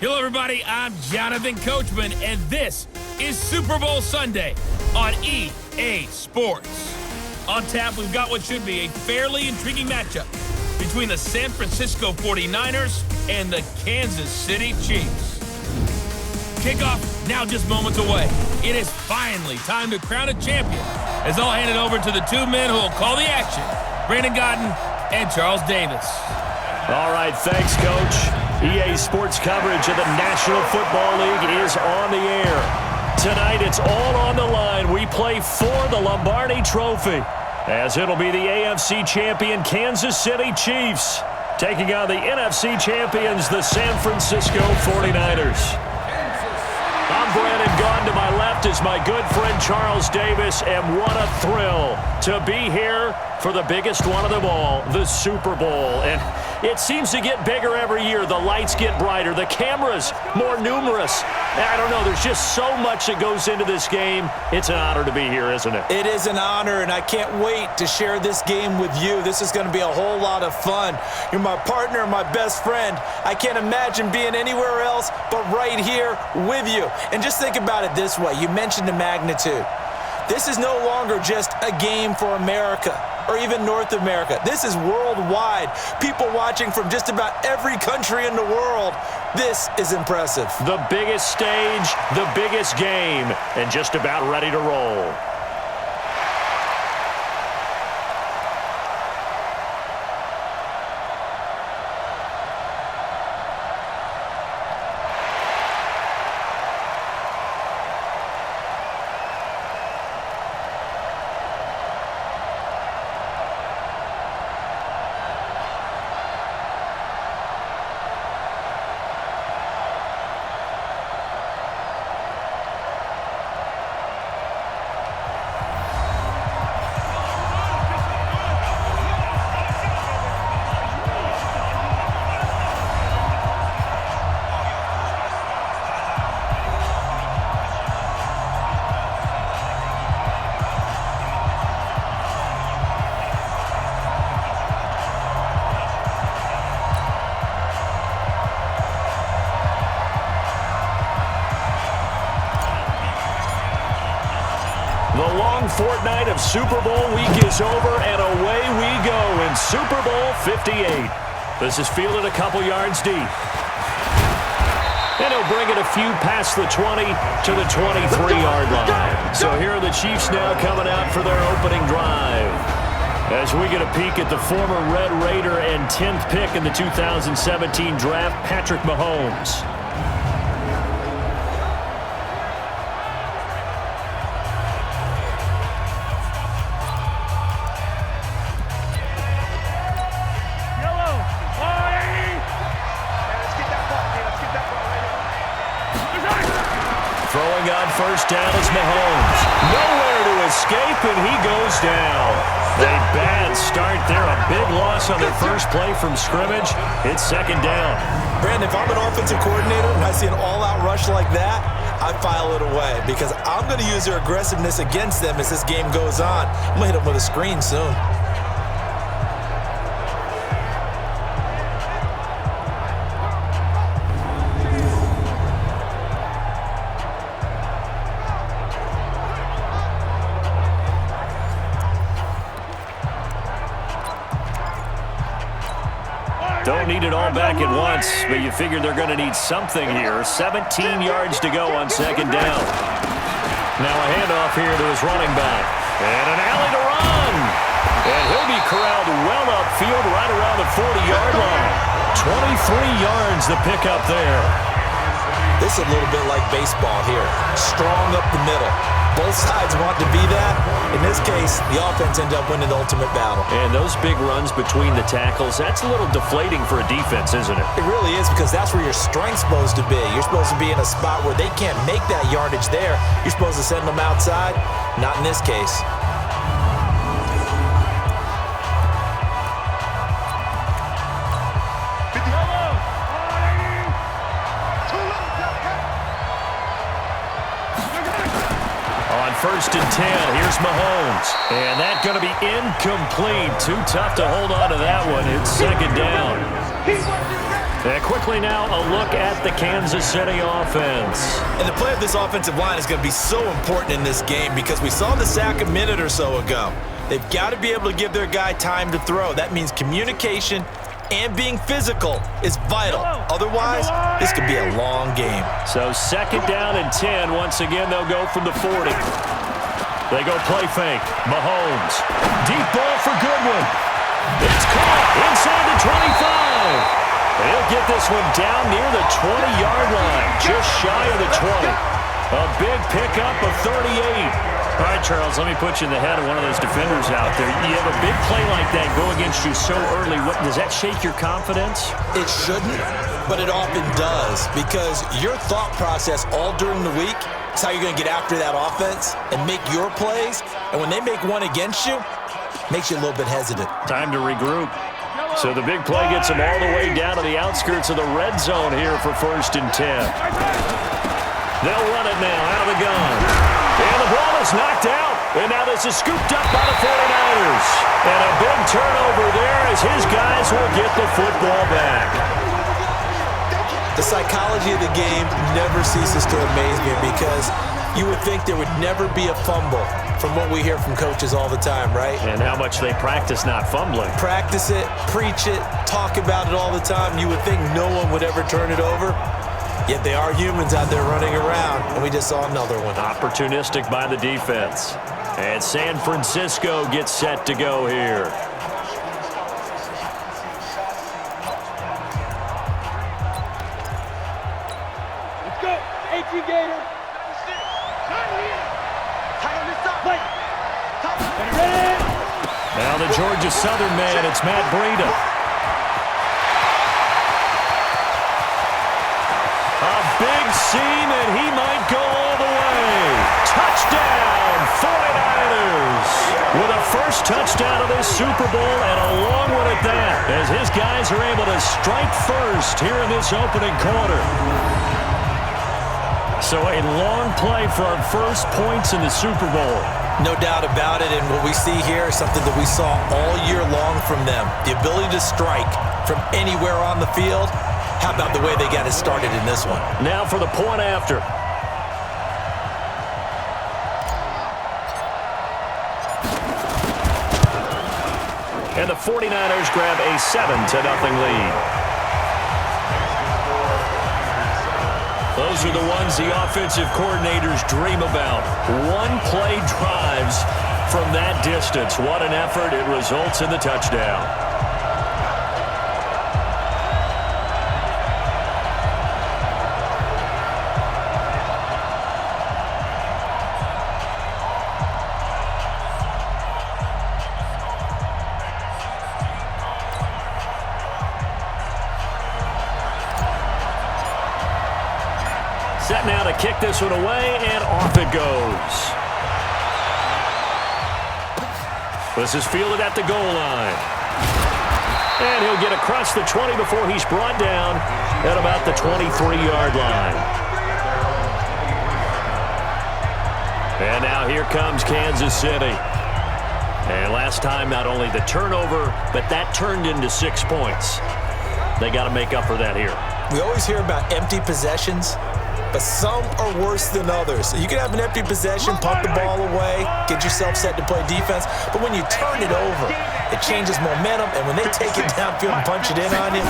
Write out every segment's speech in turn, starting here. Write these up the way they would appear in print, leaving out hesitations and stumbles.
Hello, everybody. I'm Jonathan Coachman, and this is Super Bowl Sunday on EA Sports. On tap, we've got what should be a fairly intriguing matchup between the San Francisco 49ers and the Kansas City Chiefs. Kickoff now just moments away. It is finally time to crown a champion, as I'll hand it over to the two men who will call the action, Brandon Godden and Charles Davis. All right, thanks, Coach. EA Sports coverage of the National Football League is on the air. Tonight, it's all on the line. We play for the Lombardi Trophy, as it'll be the AFC champion Kansas City Chiefs taking on the NFC champions, the San Francisco 49ers. I'm Brandon Gaughan. To my left is my good friend Charles Davis, and what a thrill to be here for the biggest one of them all, the Super Bowl. And it seems to get bigger every year. The lights get brighter. The cameras more numerous. I don't know. There's just so much that goes into this game. It's an honor to be here, isn't it? It is an honor, and I can't wait to share this game with you. This is going to be a whole lot of fun. You're my partner, my best friend. I can't imagine being anywhere else but right here with you. And just think about it this way. You mentioned the magnitude. This is no longer just a game for America or even North America. This is worldwide. People watching from just about every country in the world. This is impressive. The biggest stage, the biggest game, and just about ready to roll. The long fortnight of Super Bowl week is over, and away we go in Super Bowl 58. This is fielded a couple yards deep. And he'll bring it a few past the 20 to the 23-yard line. So here are the Chiefs now coming out for their opening drive, as we get a peek at the former Red Raider and 10th pick in the 2017 draft, Patrick Mahomes. Throwing on first down is Mahomes. Nowhere to escape, and he goes down. A bad start there. A big loss on their first play from scrimmage. It's second down. Brandon, if I'm an offensive coordinator and I see an all-out rush like that, I file it away because I'm going to use their aggressiveness against them as this game goes on. I'm going to hit them with a screen soon. Don't need it all back at once, but you figure they're going to need something here. 17 yards to go on second down. Now a handoff here to his running back. And an alley to run. And he'll be corralled well upfield right around the 40-yard line. 23 yards the pickup there. This is a little bit like baseball here. Strong up the middle. Both sides want to be that. In this case, the offense ended up winning the ultimate battle. And those big runs between the tackles, that's a little deflating for a defense, isn't it? It really is, because that's where your strength's supposed to be. You're supposed to be in a spot where they can't make that yardage there. You're supposed to send them outside. Not in this case. First and 10, here's Mahomes. And that's going to be incomplete. Too tough to hold on to that one. It's second down. And quickly now, a look at the Kansas City offense. And the play of this offensive line is going to be so important in this game because we saw the sack a minute or so ago. They've got to be able to give their guy time to throw. That means communication and being physical is vital. Otherwise, this could be a long game. So 2nd down and 10. Once again, they'll go from the 40. They go play fake. Mahomes. Deep ball for Goodwin. It's caught inside the 25. He'll get this one down near the 20-yard line, just shy of the 20. A big pickup of 38. All right, Charles, let me put you in the head of one of those defenders out there. You have a big play like that go against you so early. Does that shake your confidence? It shouldn't, but it often does because your thought process all during the week is how you're going to get after that offense and make your plays. And when they make one against you, it makes you a little bit hesitant. Time to regroup. So the big play gets them all the way down to the outskirts of the red zone here for 1st and 10. They'll run it now out of the gun. And the ball is knocked out. And now this is scooped up by the 49ers. And a big turnover there as his guys will get the football back. The psychology of the game never ceases to amaze me because you would think there would never be a fumble from what we hear from coaches all the time, right? And how much they practice not fumbling. Practice it, preach it, talk about it all the time. You would think no one would ever turn it over. Yet they are humans out there running around, and we just saw another one. Opportunistic by the defense. And San Francisco gets set to go here. Let's go. 18 Gator. Now the Georgia Southern man, it's Matt Breida. A big seam, and he might go all the way. Touchdown, 49ers. With a first touchdown of this Super Bowl, and a long one at that, as his guys are able to strike first here in this opening quarter. So a long play for our first points in the Super Bowl. No doubt about it, and what we see here is something that we saw all year long from them. The ability to strike from anywhere on the field. How about the way they got it started in this one? Now for the point after. And the 49ers grab a 7-0 lead. Those are the ones the offensive coordinators dream about. One-play drives from that distance. What an effort. It results in the touchdown. Set now to kick this one away, and off it goes. This is fielded at the goal line. And he'll get across the 20 before he's brought down at about the 23-yard line. And now here comes Kansas City. And last time, not only the turnover, but that turned into 6 points. They got to make up for that here. We always hear about empty possessions, but some are worse than others. So you can have an empty possession, pump the ball away, get yourself set to play defense, but when you turn it over, it changes momentum, and when they take it downfield and punch it in on you,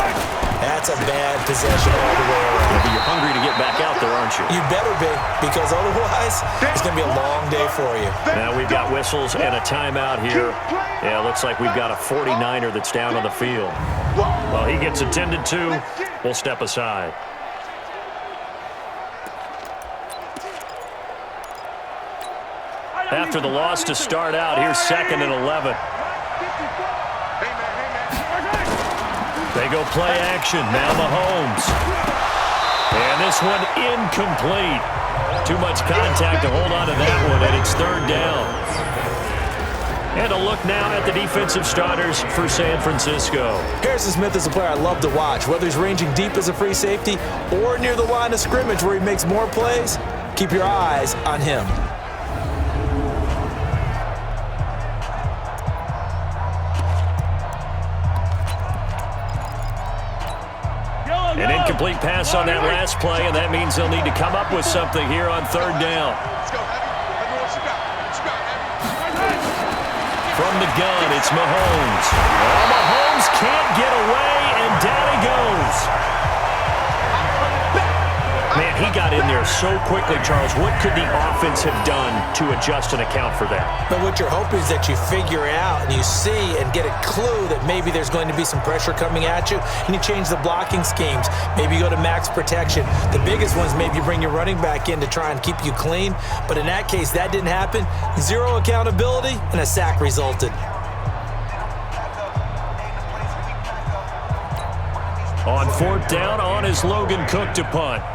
that's a bad possession all the way around. Yeah, but you're hungry to get back out there, aren't you? You better be, because otherwise, it's going to be a long day for you. Now we've got whistles and a timeout here. Yeah, looks like we've got a 49er that's down on the field. Well, he gets attended to. We'll step aside. After the loss to start out, here's 2nd and 11. They go play action. Now Mahomes. And this one incomplete. Too much contact to hold on to that one, and it's 3rd down. And a look now at the defensive starters for San Francisco. Harrison Smith is a player I love to watch. Whether he's ranging deep as a free safety or near the line of scrimmage where he makes more plays, keep your eyes on him. An incomplete pass on that last play, and that means they'll need to come up with something here on third down. From the gun, it's Mahomes. Well, Mahomes can't get away, and down he goes. Man, he got in there so quickly, Charles. What could the offense have done to adjust and account for that? But what you're hoping is that you figure out and you see and get a clue that maybe there's going to be some pressure coming at you, and you change the blocking schemes. Maybe you go to max protection. The biggest ones, maybe you bring your running back in to try and keep you clean. But in that case, that didn't happen. Zero accountability, and a sack resulted. On fourth down, on is Logan Cook to punt.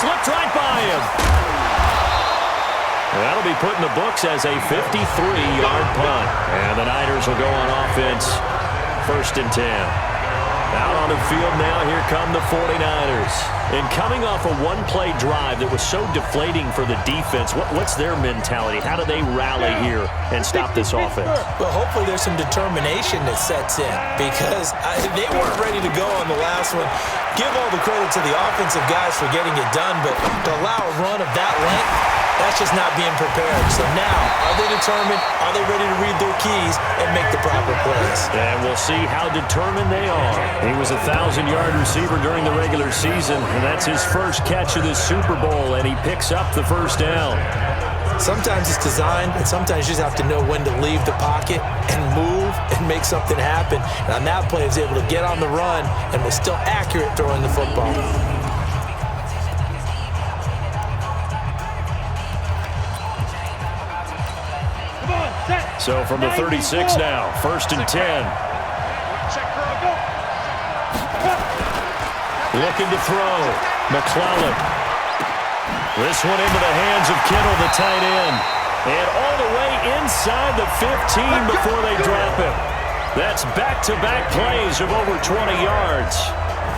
Slipped right by him. That'll be put in the books as a 53-yard punt. And the Niners will go on offense. 1st and 10. Out on the field now, here come the 49ers. And coming off a one-play drive that was so deflating for the defense, what's their mentality? How do they rally here and stop this offense? Well, hopefully there's some determination that sets in, because they weren't ready to go on the last one. Give all the credit to the offensive guys for getting it done, but to allow a run of that length, that's just not being prepared. So now, are they determined? Are they ready to read their keys and make the proper plays? And we'll see how determined they are. He was a 1,000-yard receiver during the regular season, and that's his first catch of this Super Bowl, and he picks up the first down. Sometimes it's designed, and sometimes you just have to know when to leave the pocket and move and make something happen. And on that play, he was able to get on the run and was still accurate throwing the football. So from the 36 now, 1st and 10. Looking to throw. McClellan. This one into the hands of Kittle, the tight end. And all the way inside the 15 before they drop him. That's back-to-back plays of over 20 yards.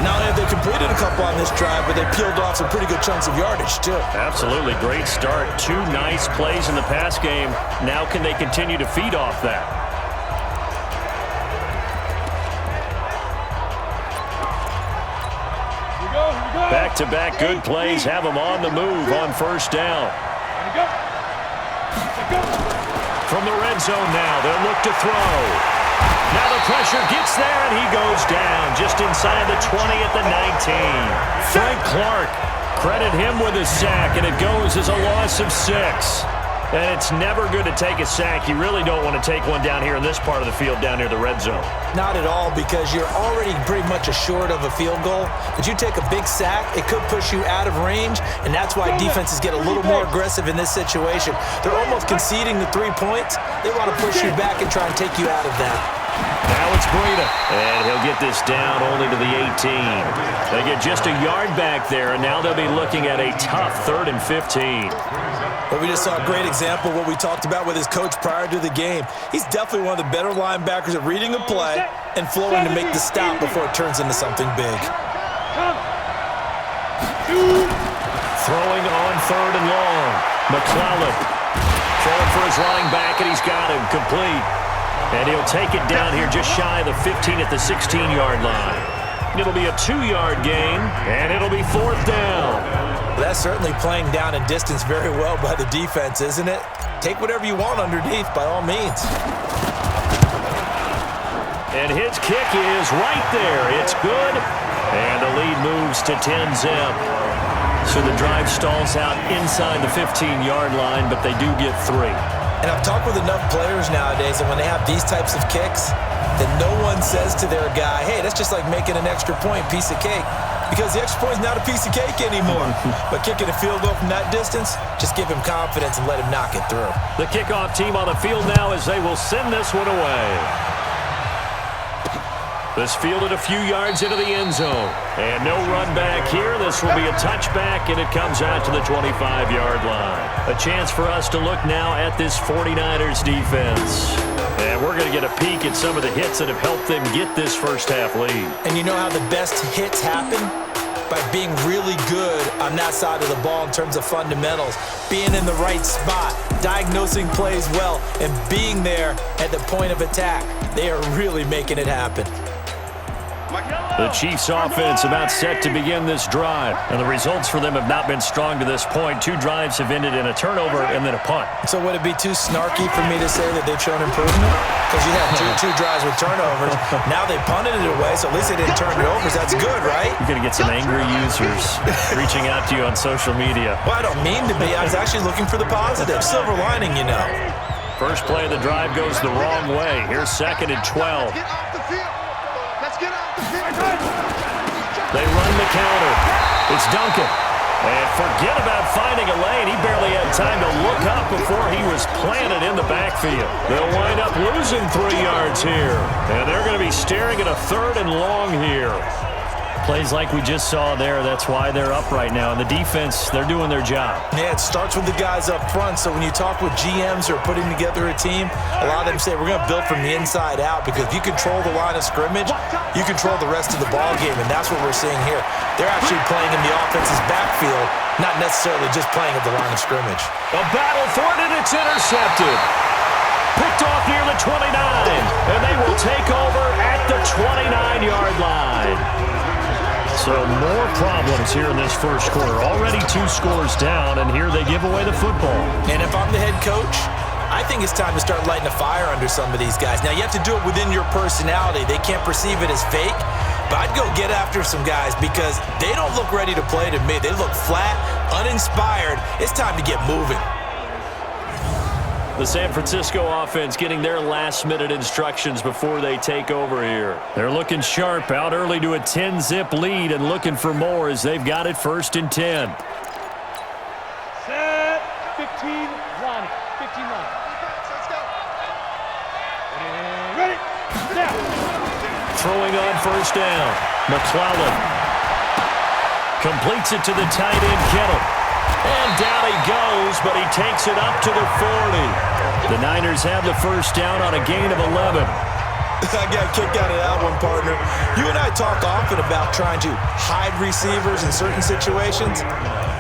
Not only have they completed a couple on this drive, but they peeled off some pretty good chunks of yardage, too. Absolutely. Great start. 2 nice plays in the pass game. Now can they continue to feed off that? Back-to-back good plays have them on the move on 1st down. From the red zone now, they'll look to throw. Now the pressure gets there, and he goes down just inside the 20 at the 19. Frank Clark, credit him with a sack, and it goes as a loss of 6. And it's never good to take a sack. You really don't want to take one down here in this part of the field down near the red zone. Not at all, because you're already pretty much assured of a field goal. But you take a big sack, it could push you out of range, and that's why defenses get a little more aggressive in this situation. They're almost conceding the 3 points. They want to push you back and try and take you out of that. Now it's Breida, and he'll get this down only to the 18. They get just a yard back there, and now they'll be looking at a tough 3rd and 15. Well, we just saw a great example of what we talked about with his coach prior to the game. He's definitely one of the better linebackers at reading a play and flowing to make the stop before it turns into something big. Throwing on 3rd and long. McClellan throwing for his running back, and he's got him complete. And he'll take it down here just shy of the 15 at the 16-yard line. It'll be a 2-yard gain, and it'll be 4th down. That's certainly playing down and distance very well by the defense, isn't it? Take whatever you want underneath, by all means. And his kick is right there. It's good. And the lead moves to 10-zip. So the drive stalls out inside the 15-yard line, but they do get 3. And I've talked with enough players nowadays that when they have these types of kicks, that no one says to their guy, hey, that's just like making an extra point, piece of cake. Because the extra point is not a piece of cake anymore. But kicking a field goal from that distance, just give him confidence and let him knock it through. The kickoff team on the field now as they will send this one away. This fielded a few yards into the end zone. And no run back here. This will be a touchback, and it comes out to the 25-yard line. A chance for us to look now at this 49ers defense. And we're going to get a peek at some of the hits that have helped them get this first half lead. And you know how the best hits happen? by being really good on that side of the ball in terms of fundamentals, being in the right spot, diagnosing plays well, and being there at the point of attack. They are really making it happen. The Chiefs offense about set to begin this drive, and the results for them have not been strong to this point. 2 drives have ended in a turnover and then a punt. So would it be too snarky for me to say that they've shown improvement? Because you have two drives with turnovers. Now they punted it away, so at least they didn't turn it over. So that's good, right? You're going to get some angry users reaching out to you on social media. Well, I don't mean to be. I was actually looking for the positive. Silver lining, you know. First play of the drive goes the wrong way. Here's 2nd and 12. They run the counter. It's Duncan. And forget about finding a lane. He barely had time to look up before he was planted in the backfield. They'll wind up losing 3 yards here. And they're going to be staring at a 3rd and long here. Plays like we just saw there, that's why they're up right now. And the defense, they're doing their job. Yeah, it starts with the guys up front. So when you talk with GMs who are putting together a team, a lot of them say we're going to build from the inside out, because if you control the line of scrimmage, you control the rest of the ball game, and that's what we're seeing here. They're actually playing in the offense's backfield, not necessarily just playing at the line of scrimmage. A battle for it, and it's intercepted. Picked off near the 29, and they will take over at the 29-yard line. So more problems here in this first quarter. Already 2 scores down, and here they give away the football. And if I'm the head coach, I think it's time to start lighting a fire under some of these guys. Now, you have to do it within your personality. They can't perceive it as fake, but I'd go get after some guys because they don't look ready to play to me. They look flat, uninspired. It's time to get moving. The San Francisco offense getting their last-minute instructions before they take over here. They're looking sharp, out early to a 10-zip lead and looking for more as they've got it 1st and 10. Set, 15, line. 15 line. Let's go. Ready, down. Throwing on 1st down. McClellan completes it to the tight end, Kittle. And down he goes, but he takes it up to the 40. The Niners have the 1st down on a gain of 11. I got a kick out of that one, partner. You and I talk often about trying to hide receivers in certain situations,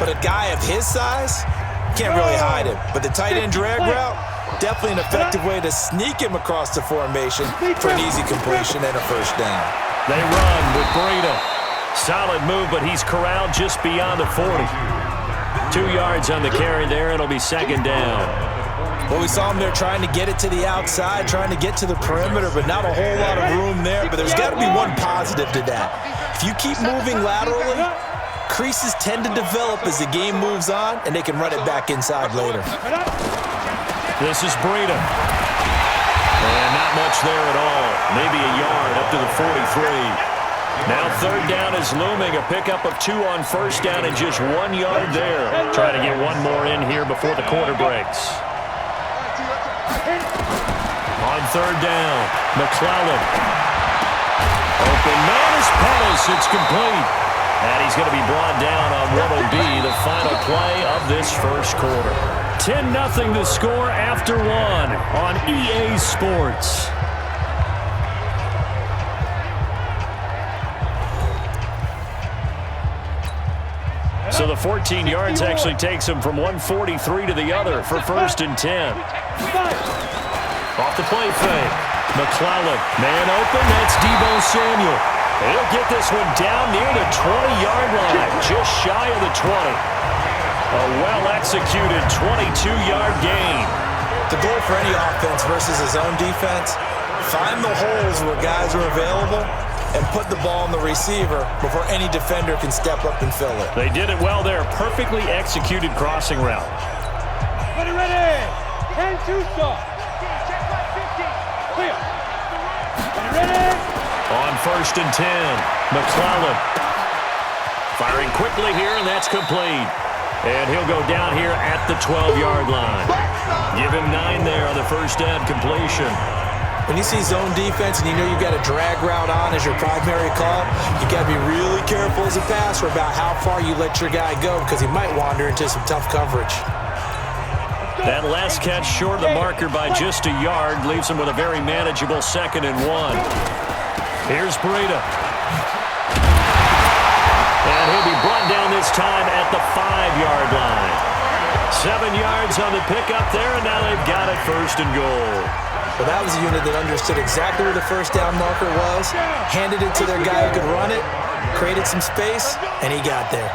but a guy of his size can't really hide him. But the tight end drag route, definitely an effective way to sneak him across the formation for an easy completion and a 1st down. They run with Breida. Solid move, but he's corralled just beyond the 40. 2 yards on the carry there. It'll be 2nd down. Well, we saw him there trying to get it to the outside, trying to get to the perimeter, but not a whole lot of room there. But there's got to be one positive to that. If you keep moving laterally, creases tend to develop as the game moves on, and they can run it back inside later. This is Breida. And not much there at all. Maybe a yard up to the 43. Now 3rd down is looming. A pickup of 2 on 1st down and just 1 yard there. Trying to get one more in here before the quarter breaks. On 3rd down, McClellan. Open man is Pettis. It's complete. And he's going to be brought down on what will be the final play of this first quarter. 10-0 the score after 1 on EA Sports. So the 14 yards actually takes him from 143 to the other for 1st and 10. Off the play fake. McClellan, man open, that's Deebo Samuel. He'll get this one down near the 20-yard line, just shy of the 20. A well-executed 22-yard gain. The goal for any offense versus his own defense, find the holes where guys are available and put the ball on the receiver before any defender can step up and fill it. They did it well there. Perfectly executed crossing route. Ready. 10-2 stop. Clear. Ready. On 1st and 10, McClellan. Firing quickly here, and that's complete. And he'll go down here at the 12-yard line. Give him 9 there on the 1st down completion. When you see zone defense and you know you've got a drag route on as your primary call, you got to be really careful as a passer about how far you let your guy go because he might wander into some tough coverage. That last catch short of the marker by just a yard leaves him with a very manageable 2nd and 1. Here's Breida. And And he'll be brought down this time at the 5-yard line. 7 yards on the pickup there, and now they've got it first and goal. Well, that was a unit that understood exactly where the first down marker was, handed it to their guy who could run it, created some space, and he got there.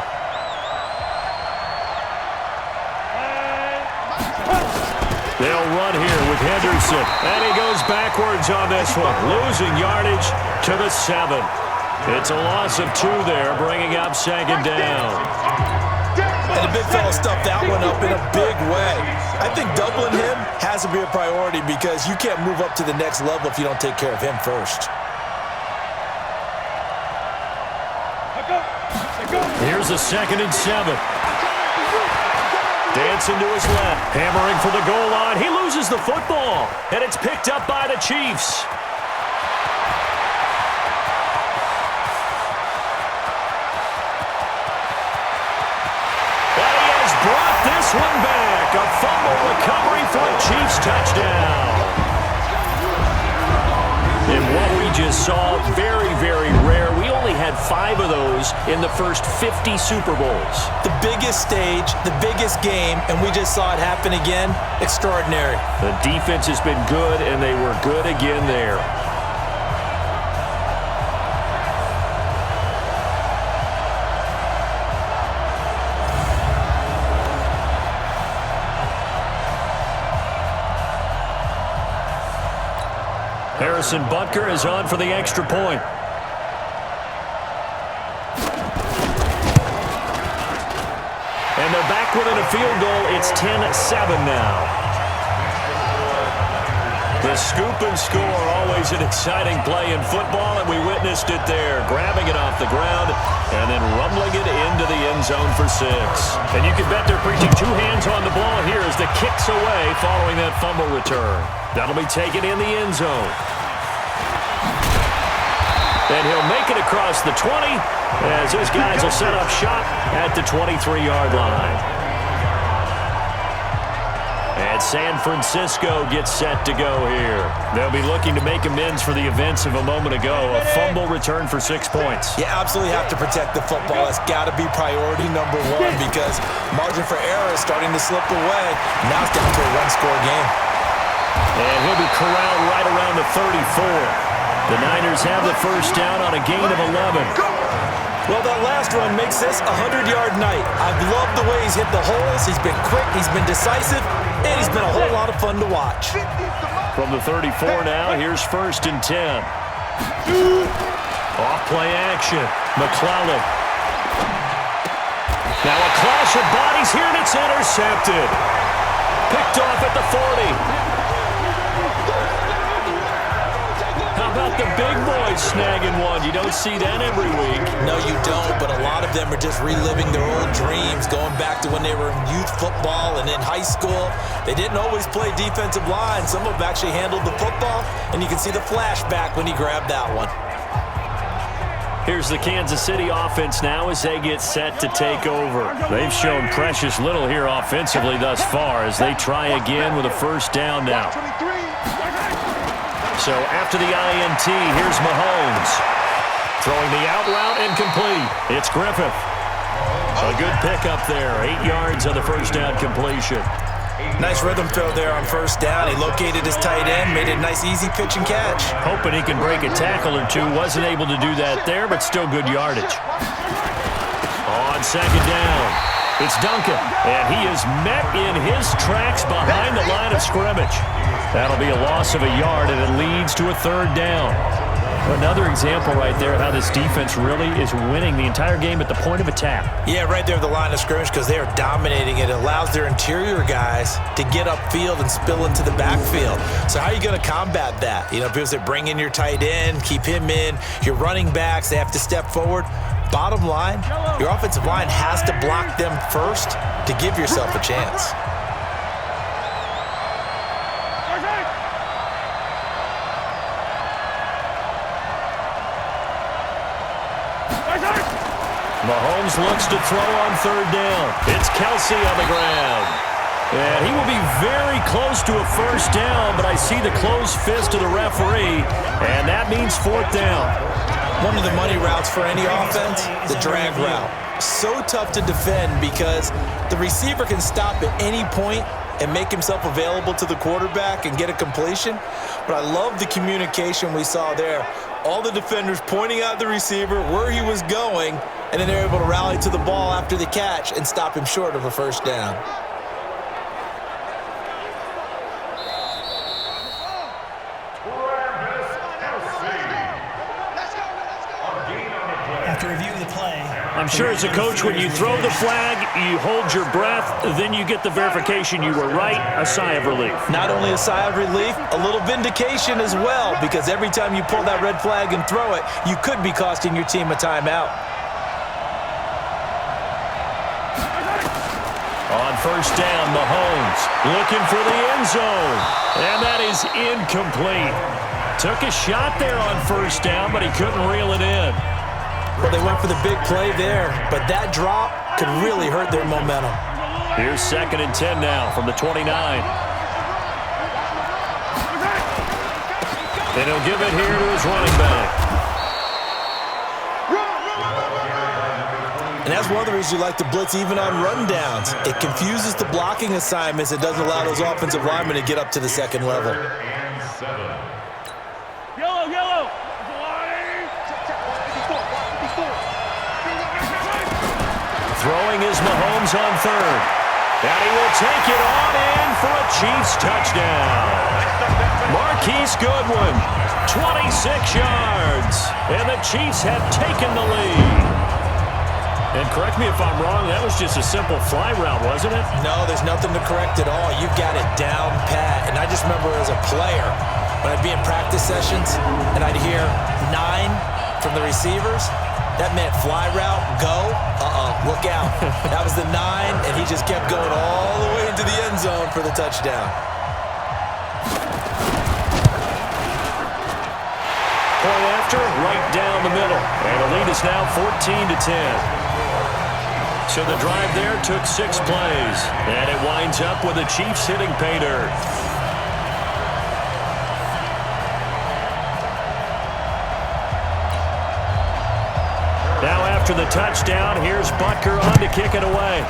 They'll run here with Henderson, and he goes backwards on this one, losing yardage to the 7. It's a loss of 2 there, bringing up second down. And the big fella stuffed that one up in a big way. I think doubling him has to be a priority because you can't move up to the next level if you don't take care of him first. Here's a 2nd and 7. Dancing to his left, hammering for the goal line. He loses the football, and it's picked up by the Chiefs. And he has brought this one back. A fumble recovery for a Chiefs touchdown. And what we just saw, very, very rare. We only had 5 of those in the first 50 Super Bowls. The biggest stage, the biggest game, and we just saw it happen again. Extraordinary. The defense has been good, and they were good again there. Harrison Butker is on for the extra point. And they're back within a field goal. It's 10-7 now. The scoop and score, always an exciting play in football, and we witnessed it there, grabbing it off the ground and then rumbling it into the end zone for 6. And you can bet they're preaching 2 hands on the ball here as the kick's away following that fumble return. That'll be taken in the end zone. And he'll make it across the 20 as his guys will set up shop at the 23-yard line. And San Francisco gets set to go here. They'll be looking to make amends for the events of a moment ago. A fumble return for 6 points. You absolutely have to protect the football. That's got to be priority number 1 because margin for error is starting to slip away. Now it's down to a 1-score game. And he'll be corralled right around the 34. The Niners have the first down on a gain of 11. Well, that last run makes this a 100-yard night. I've loved the way he's hit the holes. He's been quick, he's been decisive, and he's been a whole lot of fun to watch. From the 34 now, here's 1st and 10. Off play action. McClellan. Now a clash of bodies here, and it's intercepted. Picked off at the 40. How about the big boys snagging one? You don't see that every week. No, you don't, but a lot of them are just reliving their old dreams, going back to when they were in youth football and in high school. They didn't always play defensive line. Some of them actually handled the football, and you can see the flashback when he grabbed that one. Here's the Kansas City offense now as they get set to take over. They've shown precious little here offensively thus far as they try again with a first down now. So after the INT, here's Mahomes. Throwing the out route and complete. It's Griffith. A good pickup there. 8 yards on the first down completion. Nice rhythm throw there on first down. He located his tight end, made it a nice easy pitch and catch. Hoping he can break a tackle or two. Wasn't able to do that there, but still good yardage. On second down, it's Duncan. And he is met in his tracks behind the line of scrimmage. That'll be a loss of a yard, and it leads to a 3rd down. Another example right there of how this defense really is winning the entire game at the point of attack. Yeah, right there at the line of scrimmage because they are dominating it. It allows their interior guys to get upfield and spill into the backfield. So how are you going to combat that? You know, people say bring in your tight end, keep him in. Your running backs, they have to step forward. Bottom line, your offensive line has to block them first to give yourself a chance. Mahomes looks to throw on 3rd down. It's Kelsey on the ground. And he will be very close to a first down, but I see the closed fist of the referee, and that means 4th down. One of the money routes for any offense, the drag route. So tough to defend because the receiver can stop at any point and make himself available to the quarterback and get a completion. But I love the communication we saw there. All the defenders pointing out the receiver, where he was going, and then they're able to rally to the ball after the catch and stop him short of a first down. After reviewing the play, I'm sure as a coach, when you throw the flag, you hold your breath, then you get the verification you were right, a sigh of relief. Not only a sigh of relief, a little vindication as well, because every time you pull that red flag and throw it, you could be costing your team a timeout. On first down, Mahomes looking for the end zone, and that is incomplete. Took a shot there on first down, but he couldn't reel it in. Well, they went for the big play there, but that drop could really hurt their momentum. Here's 2nd and 10 now from the 29. And he'll give it here to his running back. And that's one of the reasons you like to blitz even on rundowns. It confuses the blocking assignments. It doesn't allow those offensive linemen to get up to the second level. Yellow. Throwing is Mahomes on 3rd. And he will take it on in for a Chiefs touchdown. Marquise Goodwin, 26 yards. And the Chiefs have taken the lead. And correct me if I'm wrong, that was just a simple fly route, wasn't it? No, there's nothing to correct at all. You've got it down pat. And I just remember as a player, when I'd be in practice sessions and I'd hear 9 from the receivers, that meant fly route, go, look out. That was the 9, and he just kept going all the way into the end zone for the touchdown. Point after, right down the middle. And the lead is now 14-10. So the drive there took 6 plays. And it winds up with the Chiefs hitting pay dirt. Now after the touchdown, here's Butker on to kick it away.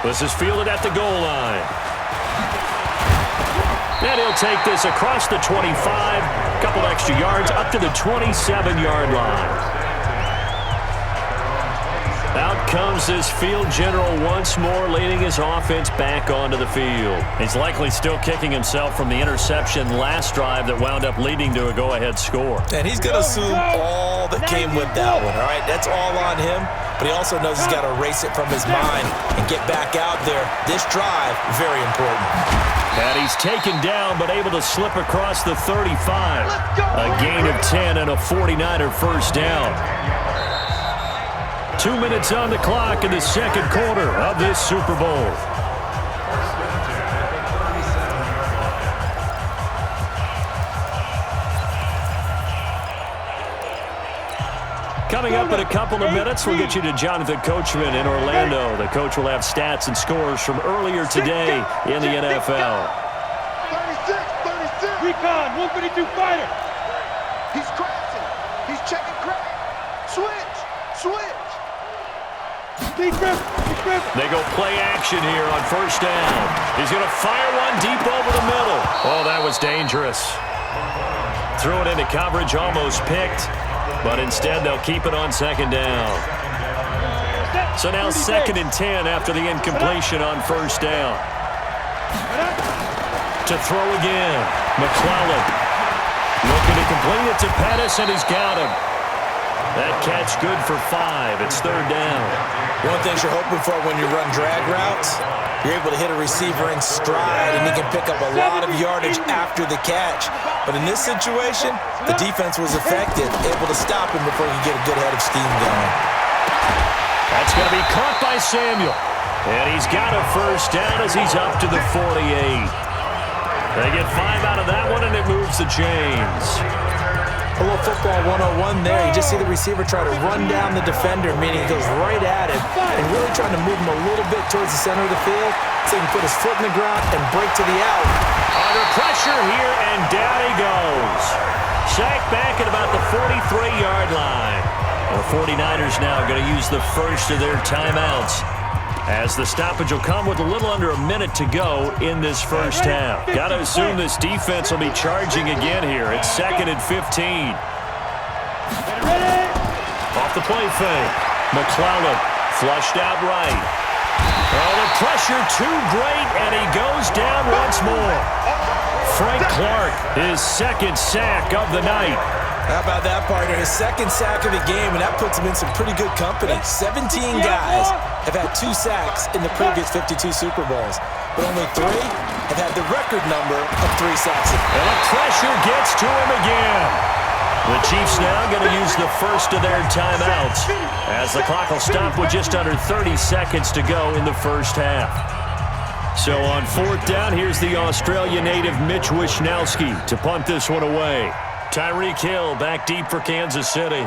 This is fielded at the goal line. And he'll take this across the 25, a couple extra yards, up to the 27-yard line. Out comes this field general once more, leading his offense back onto the field. He's likely still kicking himself from the interception last drive that wound up leading to a go-ahead score. And he's going to assume all that came with that one, all right? That's all on him, but he also knows he's got to erase it from his mind and get back out there. This drive, very important. And he's taken down, but able to slip across the 35. A gain of 10 and a 49er first down. 2 minutes on the clock in the second quarter of this Super Bowl. Coming up in a couple of minutes, we'll get you to Jonathan Coachman in Orlando. The coach will have stats and scores from earlier today in the NFL. 36. Recon, 152 fighter. He's crashing. He's checking crack. Switch. They go play action here on first down. He's going to fire one deep over the middle. Oh, that was dangerous. Threw it into coverage, almost picked, but instead they'll keep it on second down. So now 2nd and 10 after the incompletion on first down. To throw again, McClellan. Looking to complete it to Pettis, and he's got him. That catch good for 5. It's 3rd down. One of the things you're hoping for when you run drag routes, you're able to hit a receiver in stride, and he can pick up a lot of yardage after the catch. But in this situation, the defense was effective, able to stop him before he could get a good head of steam going. That's going to be caught by Samuel. And he's got a first down as he's up to the 48. They get 5 out of that one, and it moves the chains. A little football 101 there. You just see the receiver try to run down the defender, meaning he goes right at him and really trying to move him a little bit towards the center of the field so he can put his foot in the ground and break to the out. Under pressure here, and down he goes. back at about the 43-yard line. The 49ers now going to use the first of their timeouts, as the stoppage will come with a little under a minute to go in this first half. Got to assume this defense will be charging again here. It's 2nd and 15. Off the play fake. McClellan flushed out right. Oh, the pressure too great, and he goes down once more. Frank Clark, his 2nd sack of the night. How about that, partner? His 2nd sack of the game, and that puts him in some pretty good company. 17 guys have had 2 sacks in the previous 52 Super Bowls, but only 3 have had the record number of 3 sacks. And the pressure gets to him again. The Chiefs now going to use the first of their timeouts, as the clock will stop with just under 30 seconds to go in the first half. So on 4th down, here's the Australia native Mitch Wishnowsky to punt this one away. Tyreek Hill back deep for Kansas City.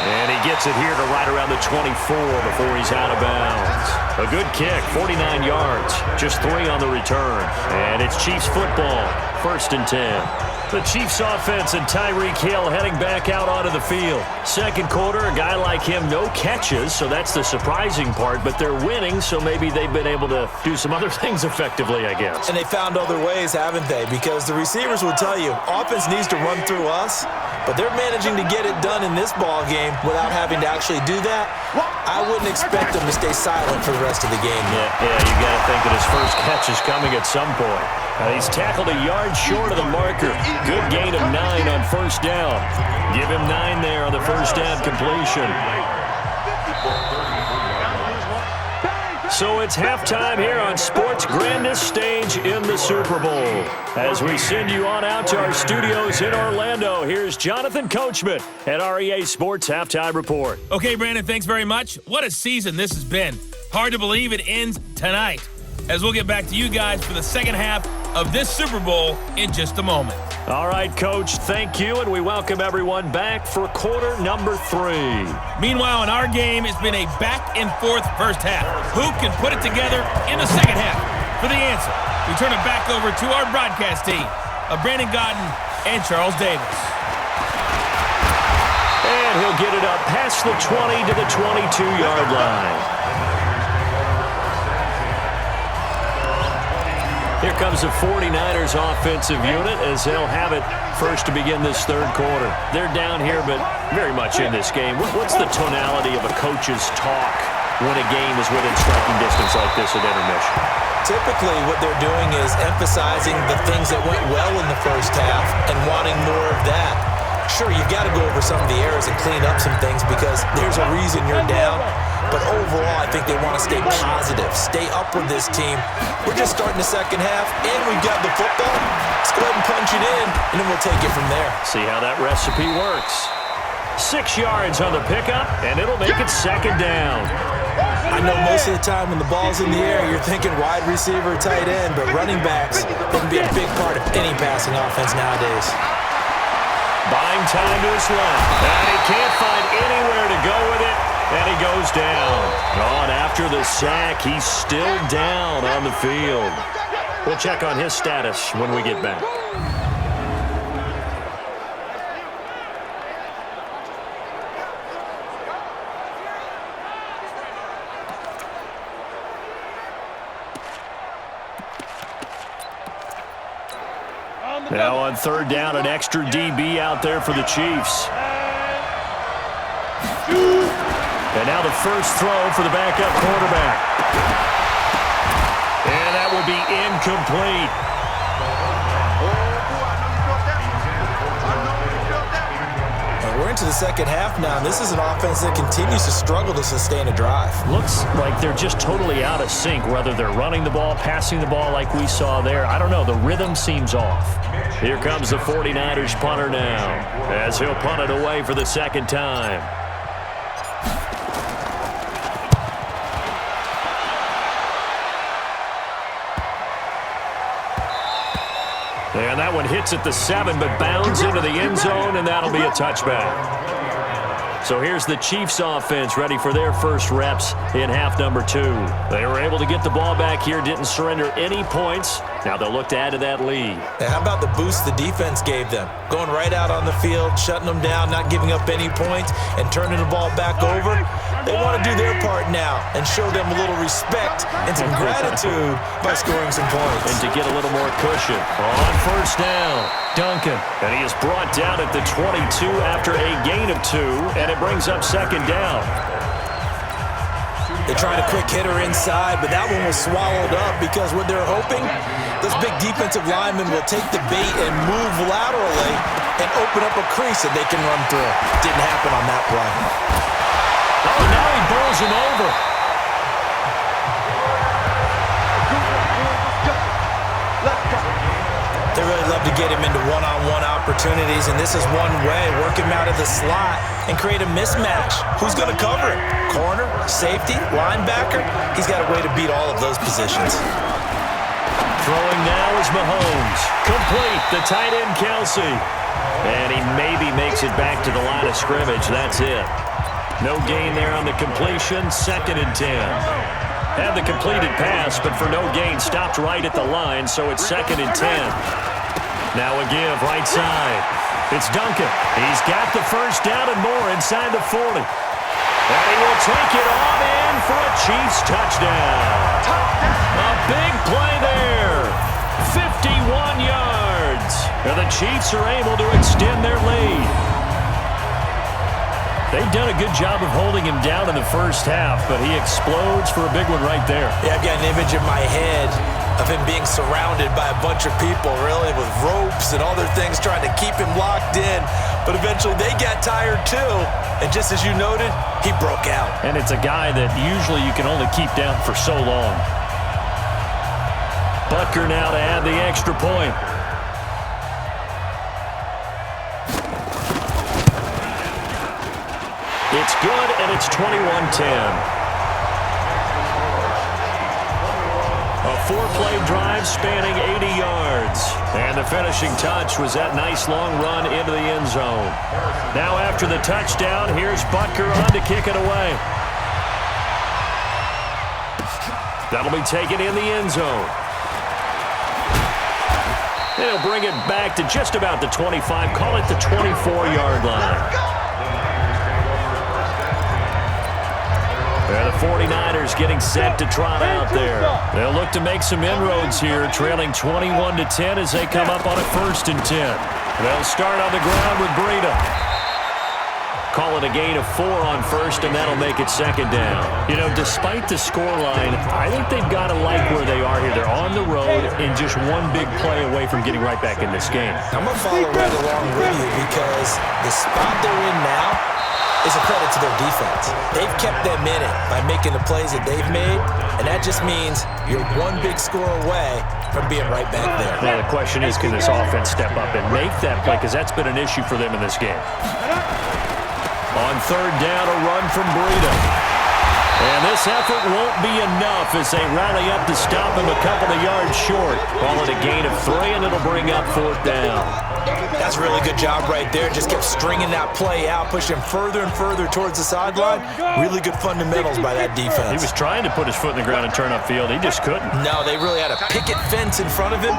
And he gets it here to right around the 24 before he's out of bounds. A good kick, 49 yards, just 3 on the return. And it's Chiefs football, 1st and 10. The Chiefs offense and Tyreek Hill heading back out onto the field. Second quarter, a guy like him, no catches, so that's the surprising part, but they're winning, so maybe they've been able to do some other things effectively, I guess. And they found other ways, haven't they? Because the receivers will tell you, offense needs to run through us, but they're managing to get it done in this ball game without having to actually do that. I wouldn't expect them to stay silent for the rest of the game. Yeah, you got to think that his first catch is coming at some point. He's tackled a yard short of the marker. Good gain of 9 on 1st down. Give him 9 there on the first down completion. So it's halftime here on sports' grandest stage in the Super Bowl. As we send you on out to our studios in Orlando, here's Jonathan Coachman at REA Sports Halftime Report. Okay, Brandon, thanks very much. What a season this has been. Hard to believe it ends tonight, as we'll get back to you guys for the second half of this Super Bowl in just a moment. All right, Coach, thank you, and we welcome everyone back for quarter number 3. Meanwhile, in our game, it's been a back-and-forth first half. Who can put it together in the second half? For the answer, we turn it back over to our broadcast team of Brandon Godden and Charles Davis. And he'll get it up past the 20 to the 22-yard line. Here comes the 49ers offensive unit as they'll have it first to begin this third quarter. They're down here, but very much in this game. What's the tonality of a coach's talk when a game is within striking distance like this at intermission? Typically, what they're doing is emphasizing the things that went well in the first half and wanting more of that. Sure, you've got to go over some of the errors and clean up some things because there's a reason you're down. But overall, I think they want to stay positive, stay up with this team. We're just starting the second half, and we've got the football. Let's go ahead and punch it in, and then we'll take it from there. See how that recipe works. 6 yards on the pickup, and it'll make it 2nd down. I know most of the time when the ball's in the air, you're thinking wide receiver, tight end, but running backs, they can be a big part of any passing offense nowadays. Buying time to his left, and he can't find anywhere to go with it. And he goes down. On after the sack, he's still down on the field. We'll check on his status when we get back. Now on 3rd down, an extra DB out there for the Chiefs. And now the first throw for the backup quarterback. And that will be incomplete. We're into the second half now, and this is an offense that continues to struggle to sustain a drive. Looks like they're just totally out of sync, whether they're running the ball, passing the ball like we saw there. I don't know. The rhythm seems off. Here comes the 49ers punter now, as he'll punt it away for the 2nd time. And that one hits at the 7, but bounds into the end zone, and that'll be a touchback. So here's the Chiefs offense ready for their first reps in half number 2. They were able to get the ball back here, didn't surrender any points. Now they'll look to add to that lead. And how about the boost the defense gave them? Going right out on the field, shutting them down, not giving up any points, and turning the ball back over. They want to do their part now and show them a little respect and some gratitude by scoring some points. And to get a little more cushion on first down, Duncan. And he is brought down at the 22 after a gain of 2, and it brings up second down. They tried a quick hitter inside, but that one was swallowed up because what they're hoping, those big defensive linemen will take the bait and move laterally and open up a crease that they can run through. Didn't happen on that play. Oh, now he bowls him over. They really love to get him into one-on-one opportunities, and this is one way. Work him out of the slot and create a mismatch. Who's going to cover him? Corner, safety, linebacker? He's got a way to beat all of those positions. Throwing now is Mahomes. Complete, the tight end Kelsey. And he maybe makes it back to the line of scrimmage. That's it. No gain there on the completion. 2nd and 10. Had the completed pass, but for no gain, stopped right at the line, so it's 2nd and 10. Now a give right side. It's Duncan. He's got the first down and more inside the 40. And he will take it on in for a Chiefs touchdown. A big play there. 51 yards. And the Chiefs are able to extend their lead. They've done a good job of holding him down in the first half, but he explodes for a big one right there. Yeah, I've got an image in my head of him being surrounded by a bunch of people, really, with ropes and other things trying to keep him locked in. But eventually they got tired too, and just as you noted, he broke out. And it's a guy that usually you can only keep down for so long. Butker now to add the extra point. It's good, and it's 21-10. A 4-play drive spanning 80 yards. And the finishing touch was that nice long run into the end zone. Now after the touchdown, here's Butker on to kick it away. That'll be taken in the end zone. They'll bring it back to just about the 25, call it the 24-yard line. The 49ers getting set to trot out there. They'll look to make some inroads here, trailing 21-10 as they come up on a 1st and 10. They'll start on the ground with Breida. Call it a gain of 4 on first, and that'll make it 2nd down. You know, despite the scoreline, I think they've got to like where they are here. They're on the road and just one big play away from getting right back in this game. I'm going to follow right along with you because the spot they're in now is a credit to their defense. They've kept them in it by making the plays that they've made, and that just means you're one big score away from being right back there. Now the question is, can this offense step up and make that play, because that's been an issue for them in this game. On 3rd down, a run from Breida. And this effort won't be enough as they rally up to stop him a couple of yards short. Call it a gain of 3, and it'll bring up 4th down. That's a really good job right there. Just kept stringing that play out, pushing further and further towards the sideline. Really good fundamentals by that defense. He was trying to put his foot in the ground and turn upfield. He just couldn't. No, they really had a picket fence in front of him.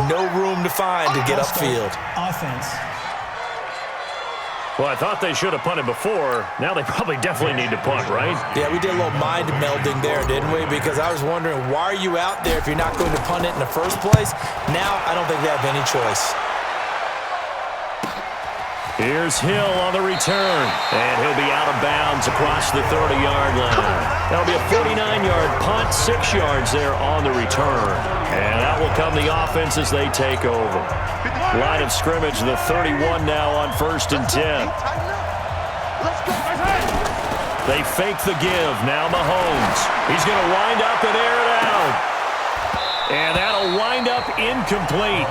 No room to find to get upfield. Offense. Well, I thought they should have punted before. Now they probably definitely need to punt, right? Yeah, we did a little mind melding there, didn't we? Because I was wondering, why are you out there if you're not going to punt it in the first place? Now, I don't think they have any choice. Here's Hill on the return, and he'll be out of bounds across the 30-yard line. That'll be a 49-yard punt, 6 yards there on the return. And out will come the offense as they take over. Line of scrimmage, the 31 now on 1st and 10. They fake the give, now Mahomes. He's going to wind up and air it out. And that'll wind up incomplete.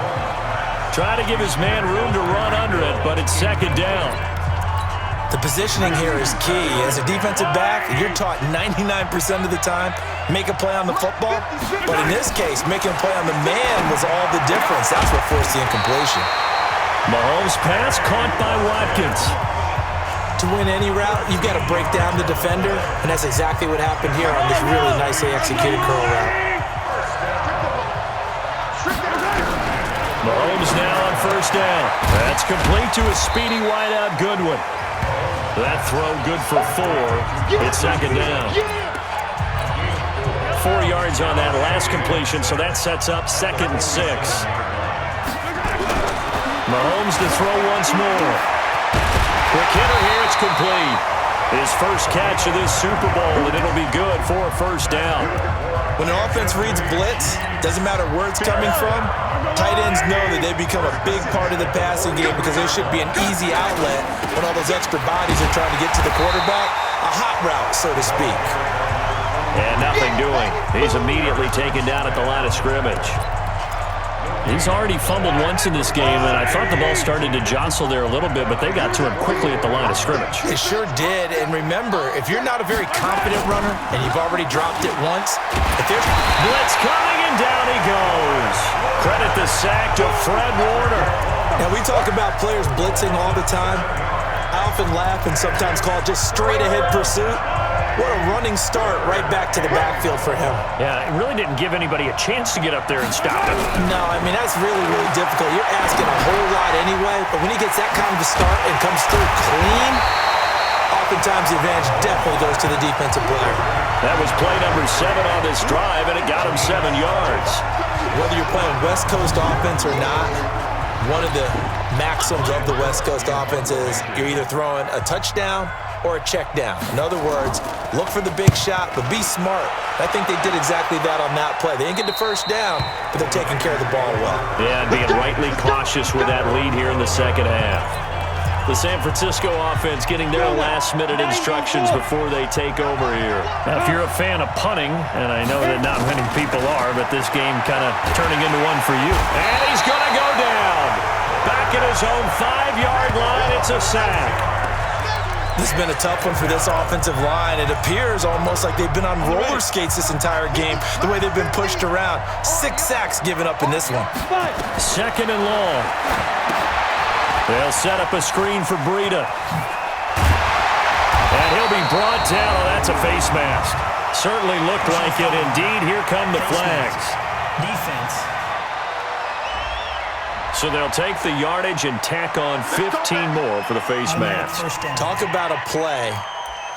Try to give his man room to run under it, but it's 2nd down. The positioning here is key. As a defensive back, you're taught 99% of the time, make a play on the football. But in this case, making a play on the man was all the difference. That's what forced the incompletion. Mahomes' pass caught by Watkins. To win any route, you've got to break down the defender, and that's exactly what happened here on this really nicely executed curl route. Mahomes now on first down. That's complete to a speedy wideout Goodwin. That throw good for 4. It's second down. 4 yards on that last completion, so that sets up 2nd and 6. Mahomes to throw once more. Quick hitter here, it's complete. His first catch of this Super Bowl, and it'll be good for a first down. When an offense reads blitz, doesn't matter where it's coming from, tight ends know that they become a big part of the passing game because they should be an easy outlet when all those extra bodies are trying to get to the quarterback. A hot route, so to speak. And nothing doing. He's immediately taken down at the line of scrimmage. He's already fumbled once in this game, and I thought the ball started to jostle there a little bit, but they got to him quickly at the line of scrimmage. It sure did, and remember, if you're not a very confident runner and you've already dropped it once, if there's blitz coming, and down he goes. Credit the sack to Fred Warner. Now, we talk about players blitzing all the time. I often laugh and sometimes call it just straight-ahead pursuit. What a running start right back to the backfield for him. Yeah, it really didn't give anybody a chance to get up there and stop him. No, I mean, that's really, really difficult. You're asking a whole lot anyway, but when he gets that kind of a start and comes through clean, oftentimes the advantage definitely goes to the defensive player. That was play number 7 on this drive, and it got him 7 yards. Whether you're playing West Coast offense or not, one of the maxims of the West Coast offense is you're either throwing a touchdown or a check down. In other words, look for the big shot, but be smart. I think they did exactly that on that play. They didn't get the first down, but they're taking care of the ball well. Yeah, and being rightly cautious with that lead here in the second half. The San Francisco offense getting their last-minute instructions before they take over here. Now, if you're a fan of punting, and I know that not many people are, but this game kind of turning into one for you. And he's going to go down. Back at his own 5-yard line, it's a sack. This has been a tough one for this offensive line. It appears almost like they've been on roller skates this entire game, the way they've been pushed around. 6 sacks given up in this one. 2nd and long. They'll set up a screen for Breida. And he'll be brought down. Oh, that's a face mask. Certainly looked like it. Indeed, here come the flags. Defense. So they'll take the yardage and tack on 15 more for the face mask. Talk about a play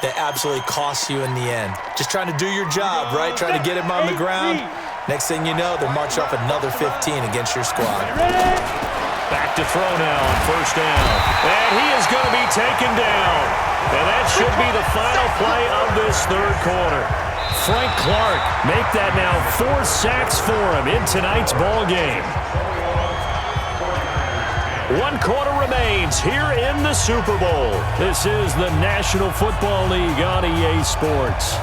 that absolutely costs you in the end. Just trying to do your job, right? Trying to get him on the ground. Next thing you know, they'll march off another 15 against your squad. Back to throw now on first down. And he is going to be taken down. And that should be the final play of this third quarter. Frank Clark make that now 4 sacks for him in tonight's ball game. 1 quarter remains here in the Super Bowl. This is the National Football League on EA Sports.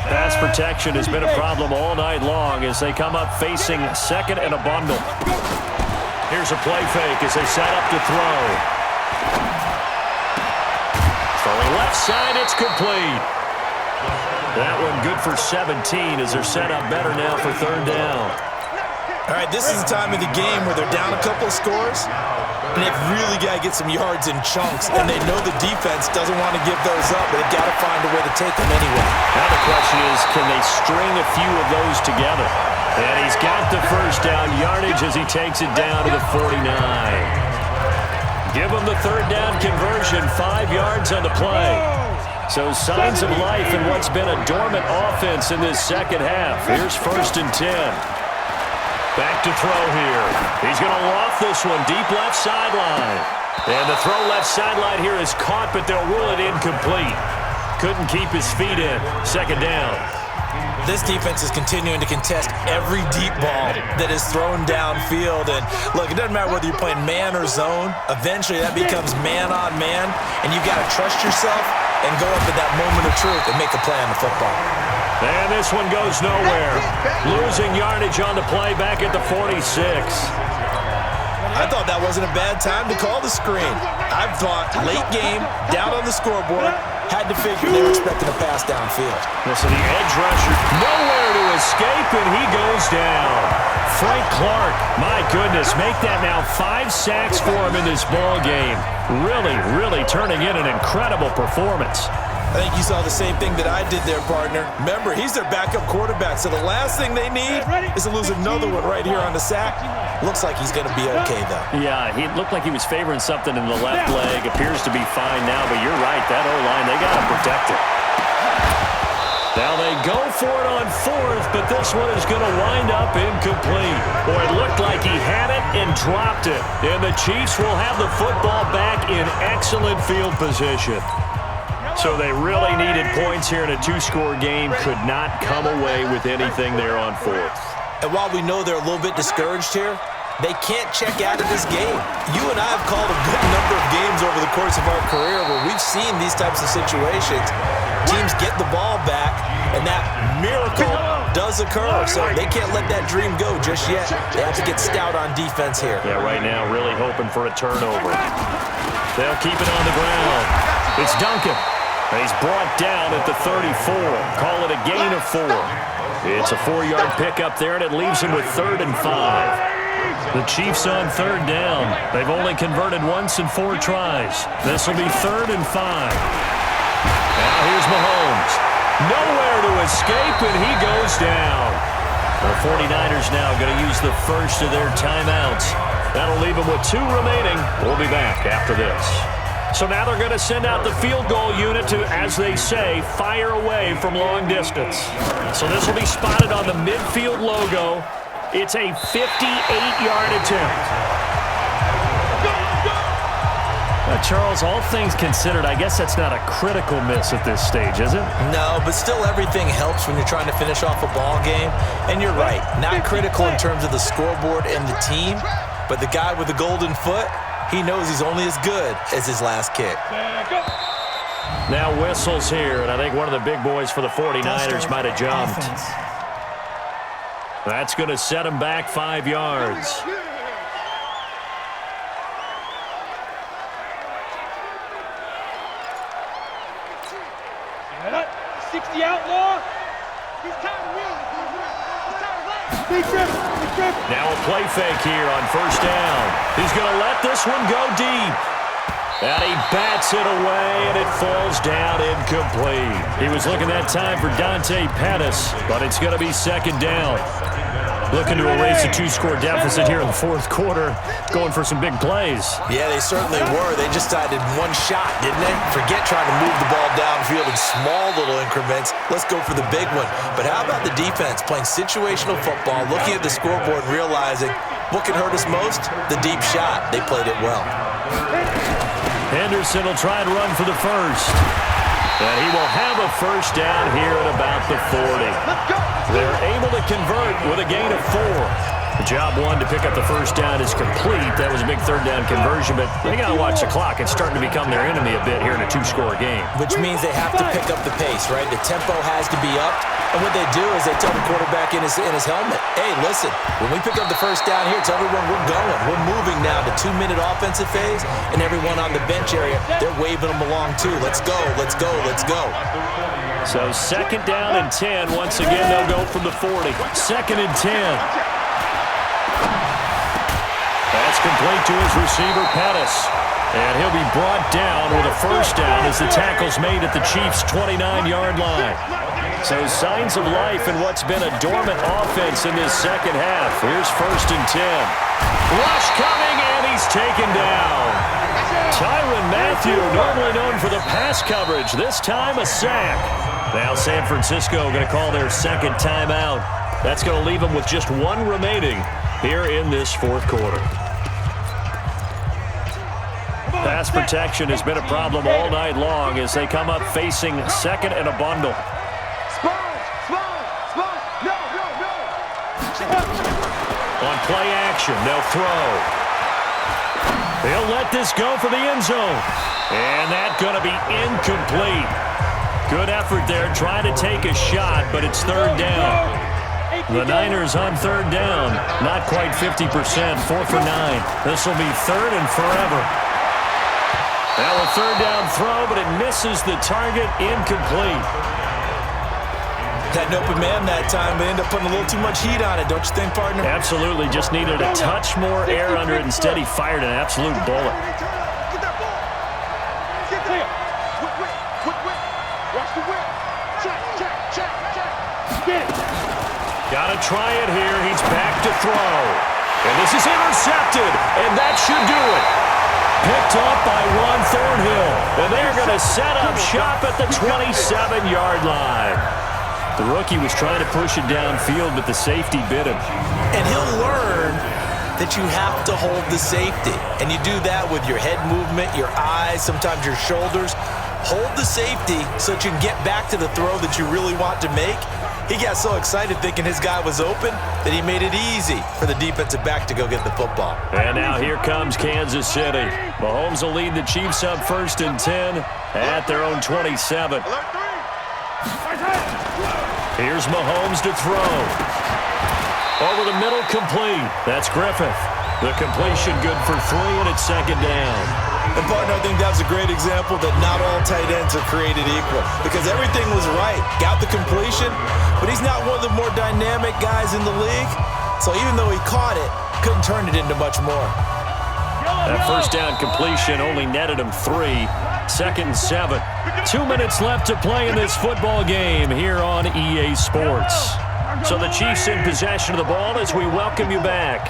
Pass protection has been a problem all night long as they come up facing 2nd and a bundle. Here's a play fake as they set up to throw. Throwing left side, it's complete. That one good for 17 as they're set up better now for 3rd down. All right, this is the time of the game where they're down a couple of scores, and they've really got to get some yards in chunks, and they know the defense doesn't want to give those up, but they've got to find a way to take them anyway. Now the question is, can they string a few of those together? And he's got the first down yardage as he takes it down to the 49. Give him the 3rd down conversion, 5 yards on the play. So signs of life in what's been a dormant offense in this second half. Here's 1st and 10. Back to throw here. He's going to loft this one deep left sideline. And the throw left sideline here is caught, but they'll rule it incomplete. Couldn't keep his feet in. 2nd down. This defense is continuing to contest every deep ball that is thrown downfield. And look, it doesn't matter whether you're playing man or zone. Eventually, that becomes man on man, and you've got to trust yourself and go up at that moment of truth and make a play on the football. And this one goes nowhere. Losing yardage on the play back at the 46. I thought that wasn't a bad time to call the screen. I thought late game, down on the scoreboard, Had to figure they were expecting a pass downfield. Listen, the edge rusher, nowhere to escape, and he goes down. Frank Clark, my goodness, make that now 5 sacks for him in this ball game. Really turning in an incredible performance. I think you saw the same thing that I did there, partner. Remember, he's their backup quarterback, so the last thing they need is to lose another one right here on the sack. Looks like he's going to be okay, though. Yeah, he looked like he was favoring something in the left leg. Appears to be fine now, but you're right. That O-line, they got to protect it. Now they go for it on 4th, but this one is going to wind up incomplete. Boy, it looked like he had it and dropped it. And the Chiefs will have the football back in excellent field position. So they really needed points here in a 2-score game. Could not come away with anything there on 4th. And while we know they're a little bit discouraged here, they can't check out of this game. You and I have called a good number of games over the course of our career where we've seen these types of situations. Teams get the ball back, and that miracle does occur. So they can't let that dream go just yet. They have to get stout on defense here. Yeah, right now really hoping for a turnover. They'll keep it on the ground. It's Duncan. He's brought down at the 34. Call it a gain of 4. It's a 4-yard pickup there, and it leaves him with 3rd and 5. The Chiefs on 3rd down. They've only converted once in 4 tries. This will be 3rd and 5. Now here's Mahomes. Nowhere to escape, and he goes down. The 49ers now going to use the first of their timeouts. That'll leave them with 2 remaining. We'll be back after this. So now they're going to send out the field goal unit to, as they say, fire away from long distance. So this will be spotted on the midfield logo. It's a 58-yard attempt. Charles, all things considered, I guess that's not a critical miss at this stage, is it? No, but still everything helps when you're trying to finish off a ball game. And you're right, not critical in terms of the scoreboard and the team, but the guy with the golden foot, he knows he's only as good as his last kick. Now whistles here, and I think one of the big boys for the 49ers might have jumped. That's going to set him back 5 yards. The outlaw. Now a play fake here on 1st down. He's going to let this one go deep. And he bats it away, and it falls down incomplete. He was looking that time for Dante Pettis, but it's going to be 2nd down. Looking to erase a 2-score deficit here in the 4th quarter. Going for some big plays. Yeah, they certainly were. They just decided one shot, didn't they? Forget trying to move the ball downfield in small little increments. Let's go for the big one. But how about the defense playing situational football, looking at the scoreboard and realizing what can hurt us most? The deep shot. They played it well. Henderson will try and run for the first. And he will have a 1st down here at about the 40. They're able to convert with a gain of 4. The job 1 to pick up the 1st down is complete. That was a big 3rd down conversion, but they got to watch the clock. It's starting to become their enemy a bit here in a 2-score game. Which means they have to pick up the pace, right? The tempo has to be upped. And what they do is they tell the quarterback in his helmet, hey, listen, when we pick up the 1st down here, tell everyone we're going. We're moving now to 2-minute offensive phase, and everyone on the bench area, they're waving them along too. Let's go, let's go, let's go. So 2nd down and 10. Once again, they'll go from the 40. 2nd and 10. That's complete to his receiver, Pettis. And he'll be brought down with a 1st down as the tackle's made at the Chiefs' 29-yard line. So signs of life in what's been a dormant offense in this 2nd half. Here's 1st and 10. Rush coming, and he's taken down. Tyrann Mathieu, normally known for the pass coverage, this time a sack. Now San Francisco going to call their 2nd timeout. That's going to leave them with just 1 remaining here in this 4th quarter. Pass protection has been a problem all night long as they come up facing 2nd and a bundle. On play action, they'll throw. They'll let this go for the end zone. And that's going to be incomplete. Good effort there, trying to take a shot, but it's 3rd down. The Niners on 3rd down, not quite 50%, 4 for 9. This will be 3rd and forever. Now a third down throw, but it misses the target, incomplete. Had an open man that time, but ended up putting a little too much heat on it, don't you think, partner? Absolutely, just needed a touch more air under it. Instead, he fired an absolute bullet. Get that ball. Get that. Whip. Watch the whip. Check. Got to try it here. He's back to throw. And this is intercepted, and that should do it. Picked up by Ron Thornhill. And they're going to set up shop at the 27-yard line. The rookie was trying to push it downfield, but the safety bit him. And he'll learn that you have to hold the safety. And you do that with your head movement, your eyes, sometimes your shoulders. Hold the safety so that you can get back to the throw that you really want to make. He got so excited thinking his guy was open that he made it easy for the defensive back to go get the football. And now here comes Kansas City. Mahomes will lead the Chiefs up 1st and 10 at their own 27. Here's Mahomes to throw. Over the middle, complete. That's Griffith. The completion good for 3, and it's 2nd down. And, partner, I think that was a great example that not all tight ends are created equal because everything was right. Got the completion, but he's not one of the more dynamic guys in the league. So even though he caught it, couldn't turn it into much more. That first down completion only netted him 3. 2nd and 7. 2 minutes left to play in this football game here on EA Sports. So the Chiefs in possession of the ball as we welcome you back.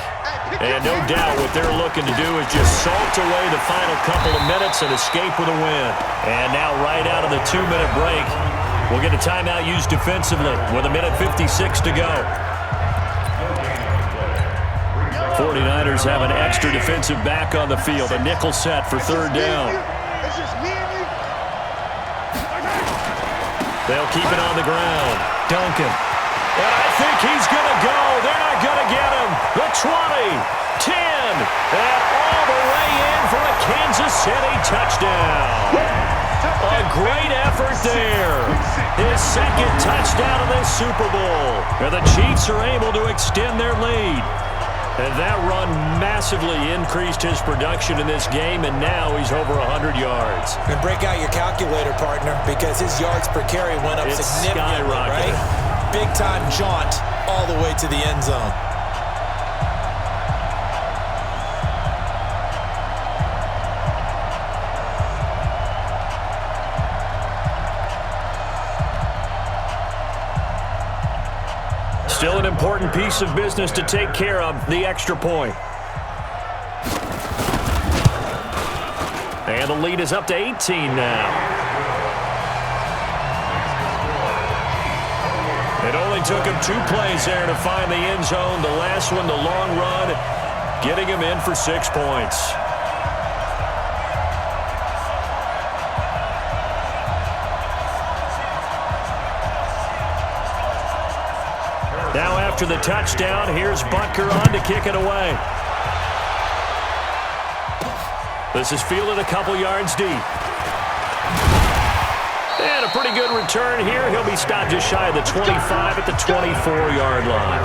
And no doubt what they're looking to do is just salt away the final couple of minutes and escape with a win. And now right out of the 2-minute break, we'll get a timeout used defensively with 1:56 to go. 49ers have an extra defensive back on the field. A nickel set for 3rd down. They'll keep it on the ground. Duncan. And I think he's going to go. They're not going to get him. The 20, 10, and all the way in for a Kansas City touchdown. A great effort there. His 2nd touchdown of this Super Bowl. And the Chiefs are able to extend their lead. And that run massively increased his production in this game, and now he's over 100 yards. And break out your calculator, partner, because his yards per carry went up significantly, right? Big-time jaunt all the way to the end zone. Still an important piece of business to take care of, the extra point. And the lead is up to 18 now. It only took him 2 plays there to find the end zone. The last one, the long run, getting him in for 6 points. Now after the touchdown, here's Butker on to kick it away. This is fielded a couple yards deep. And a pretty good return here. He'll be stopped just shy of the 25 at the 24-yard line.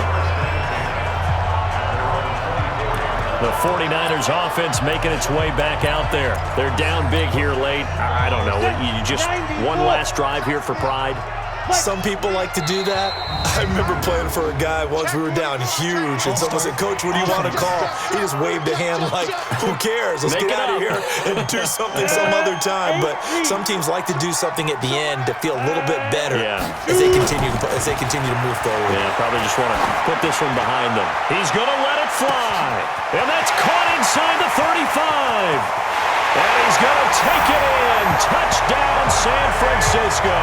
The 49ers offense making its way back out there. They're down big here late. I don't know. You just one last drive here for pride. Some people like to do that. I remember playing for a guy once. We were down huge, and someone said, "Coach, what do you want to call?" He just waved a hand like, "Who cares? Let's get out of here and do something some other time." But some teams like to do something at the end to feel a little bit better as they continue to move forward. Yeah, probably just want to put this one behind them. He's going to let it fly, and that's caught inside the 35. And he's going to take it in. Touchdown, San Francisco.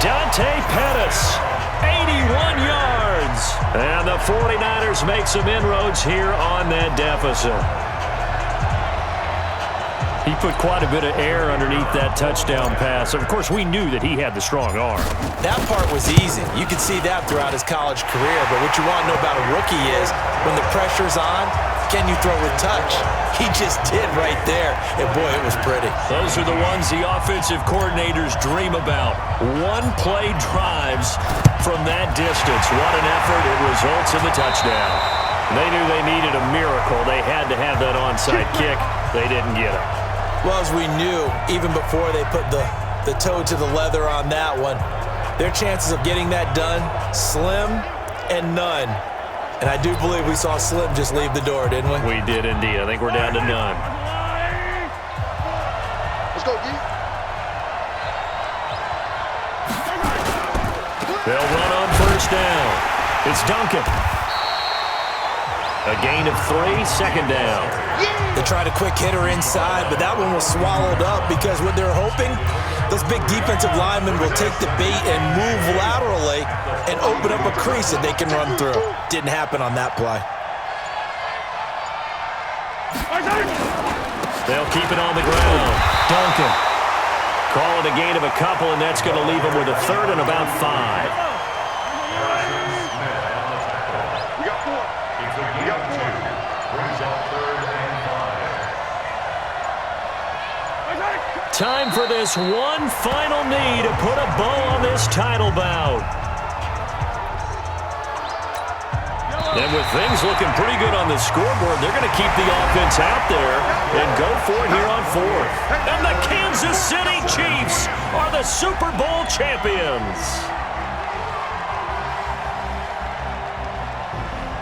Dante Pettis, 81 yards. And the 49ers make some inroads here on that deficit. He put quite a bit of air underneath that touchdown pass. Of course, we knew that he had the strong arm. That part was easy. You could see that throughout his college career. But what you want to know about a rookie is when the pressure's on, can you throw with touch? He just did right there. And, boy, it was pretty. Those are the ones the offensive coordinators dream about. One-play drives from that distance. What an effort. It results in the touchdown. They knew they needed a miracle. They had to have that onside kick. They didn't get it. Well, as we knew, even before they put the toe to the leather on that one, their chances of getting that done, slim and none. And I do believe we saw Slim just leave the door, didn't we? We did indeed. I think we're down to none. Let's go, D. They'll run on first down. It's Duncan. A gain of 3, second down. They tried a quick hitter inside, but that one was swallowed up because what they're hoping, those big defensive linemen will take the bait and move laterally and open up a crease that they can run through. Didn't happen on that play. They'll keep it on the ground. Duncan. Call it a gain of a couple, and that's going to leave them with a third and about 5. We got 4. We got 4. Brings up 3rd and 5. Time for this one final knee to put a bow on this title bout. And with things looking pretty good on the scoreboard, they're going to keep the offense out there and go for it here on 4th. And the Kansas City Chiefs are the Super Bowl champions.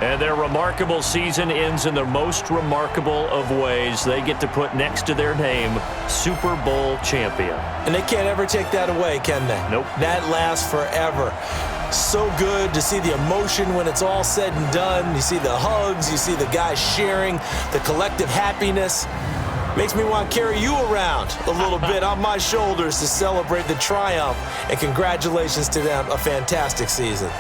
And their remarkable season ends in the most remarkable of ways. They get to put next to their name, Super Bowl champion. And they can't ever take that away, can they? Nope. That lasts forever. So good to see the emotion when it's all said and done. You see the hugs, you see the guys sharing, the collective happiness. Makes me want to carry you around a little bit on my shoulders to celebrate the triumph. And congratulations to them, a fantastic season.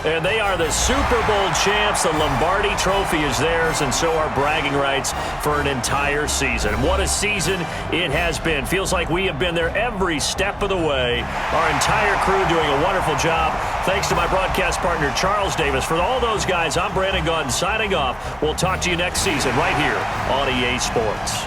And they are the Super Bowl champs. The Lombardi Trophy is theirs, and so are bragging rights for an entire season. What a season it has been. Feels like we have been there every step of the way. Our entire crew doing a wonderful job. Thanks to my broadcast partner, Charles Davis. For all those guys, I'm Brandon Gaudin signing off. We'll talk to you next season right here on EA Sports.